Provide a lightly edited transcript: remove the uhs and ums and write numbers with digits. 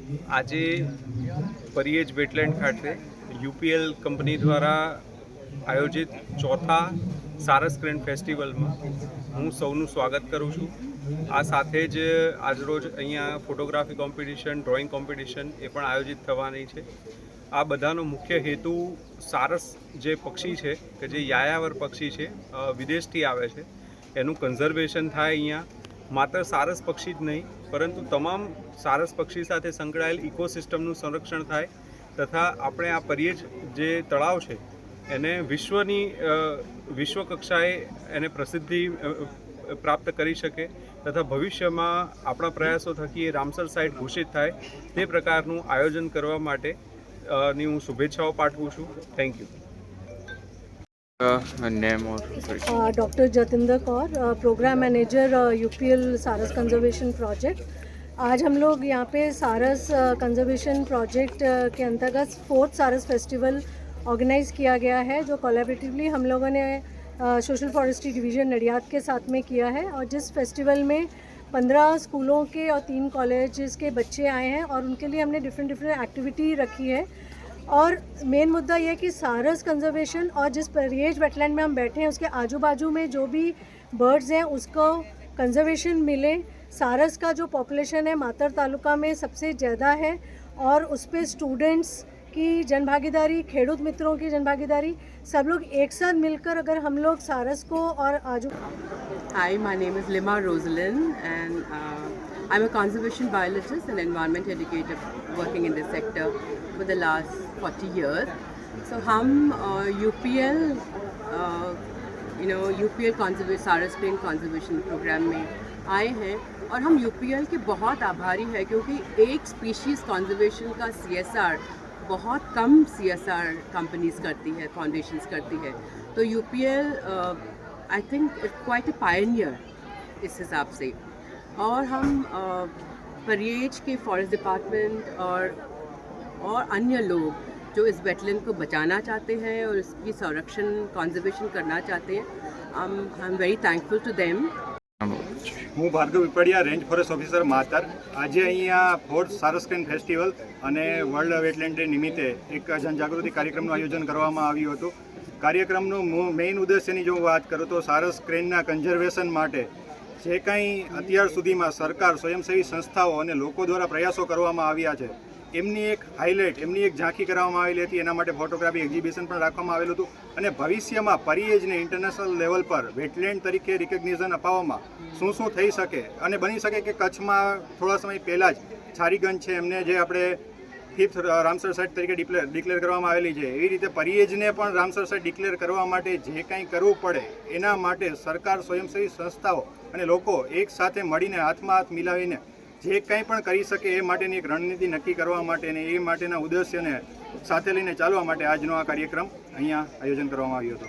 આજે પરિયેજ વેટલેન્ડ ખાતે UPL company દ્વારા આયોજિત ચોથા સારસ ગ્રેન્ડ ફેસ્ટિવલમાં હું સૌનું સ્વાગત કરું છું. આ સાથે જ આજરોજ અહીંયા ફોટોગ્રાફી કોમ્પિટિશન, ડ્રોઈંગ કોમ્પિટિશન એ પણ આયોજિત થવાની છે. આ બધાનો મુખ્ય હેતુ સારસ જે પક્ષી છે કે જે યાયાવર પક્ષી છે, વિદેશથી આવે છે, એનું કન્ઝર્વેશન થાય. અહીંયા માત્ર સારસ પક્ષી જ નહીં પરંતુ તમામ સારસ પક્ષી સાથે સંકળાયેલ ઇકોસિસ્ટમનું સંરક્ષણ થાય તથા આપણે આ પરિયેજ જે તળાવ છે એને વિશ્વ કક્ષાએ એને પ્રસિદ્ધિ પ્રાપ્ત કરી શકે તથા ભવિષ્યમાં આપણા પ્રયાસો થકી એ રામસર સાઇટ ઘોષિત થાય તે પ્રકારનું આયોજન કરવા માટે ની હું શુભેચ્છાઓ પાઠવું છું. Thank you. Doctor Jatinder Kaur, programme manager UPL Sarus conservation project. आज हम लोग यहाँ पे सारस कंजर्वेशन प्रोजेक्ट के अंतर्गत 4th सारस फेस्टिवल ऑर्गेनाइज़ किया गया है, जो कोलैबोरेटिवली हम लोगों ने सोशल फॉरेस्ट्री डिवीज़न नडियाद के साथ में किया है. और जिस फेस्टिवल में 15 स्कूलों के और 3 कॉलेजेस के बच्चे आए हैं और उनके लिए हमने डिफरेंट एक्टिविटी रखी है. और मेन मुद्दा ये कि सारस कंजर्वेशन और जिस परिયેज वेटलैंड में हम बैठे हैं उसके आजू बाजू में जो भी बर्ड्स हैं उसको कंजर्वेशन मिले. सारस का जो पॉपुलेशन है मातर तालुका में सबसे ज़्यादा है और उस पर स्टूडेंट्स की जनभागीदारी, खेडूत मित्रों की जनभागीदारी, सब लोग एक साथ मिलकर अगर हम लोग सारस को और आजू. Hi, my name is Lima Rosalind and I'm a conservation biologist and environment educator working in this sector for the last 40 years. So हम UPL सारस ग्रेन्ड कंजर्वेशन प्रोग्राम में आए हैं और हम UPL के बहुत आभारी हैं क्योंकि एक स्पीशीज़ कंजर्वेशन का CSR बहुत कम CSR कंपनीज़ करती है, फाउंडेशंस करती है. तो UPL I think it's quite a Pioneer इस हिसाब से. और हम परिયેज के फॉरेस्ट डिपार्टमेंट और अन्य लोग जो इस वेटलैंड को बचाना चाहते हैं और इसकी संरक्षण कंजर्वेशन करना चाहते हैं, I am very thankful to them. હું Bhargav Pipaliya, range forest officer Matar. આજે અહીંયા 4th સારસ ગ્રેન્ડ ફેસ્ટિવલ અને વર્લ્ડ વેટલેન્ડ ડે નિમિત્તે એક જનજાગૃતિ કાર્યક્રમનું આયોજન કરવામાં આવ્યું હતું. કાર્યક્રમનું મેઇન ઉદ્દેશ્યની જો વાત કરું તો સારસ ગ્રેન્ડના કન્ઝર્વેશન માટે જે કંઈ અત્યાર સુધીમાં સરકાર, સ્વયંસેવી સંસ્થાઓ અને લોકો દ્વારા પ્રયાસો કરવામાં આવ્યા છે એમની એક હાઇલાઇટ, એમની એક ઝાંખી કરવામાં આવેલી હતી. એના માટે ફોટોગ્રાફી એક્ઝિબિશન પણ રાખવામાં આવેલું હતું અને ભવિષ્યમાં પરિયેજને ઇન્ટરનેશનલ લેવલ પર વેટલેન્ડ તરીકે રિકોગ્નિશન અપાવવામાં શું શું થઈ શકે અને બની શકે કે કચ્છમાં થોડા સમય પહેલાં જ છારીગંજ છે એમને જે આપણે 5th રામસર સાઇટ તરીકે ડિક્લેર કરવામાં આવેલી છે, એવી રીતે પરિયેજને પણ રામસર સાઇટ ડિક્લેર કરવા માટે જે કંઈ કરવું પડે એના માટે સરકાર, સ્વયંસેવી સંસ્થાઓ અને લોકો એક સાથે મળીને હાથમાં હાથ મિલાવીને જે કંઈ પણ કરી શકે એ માટેની એક રણનીતિ નક્કી કરવા માટે અને એ માટેના ઉદ્દેશ્યને સાથે લઈને ચાલવા માટે આજનો આ કાર્યક્રમ અહીંયા આયોજન કરવામાં આવ્યો હતો.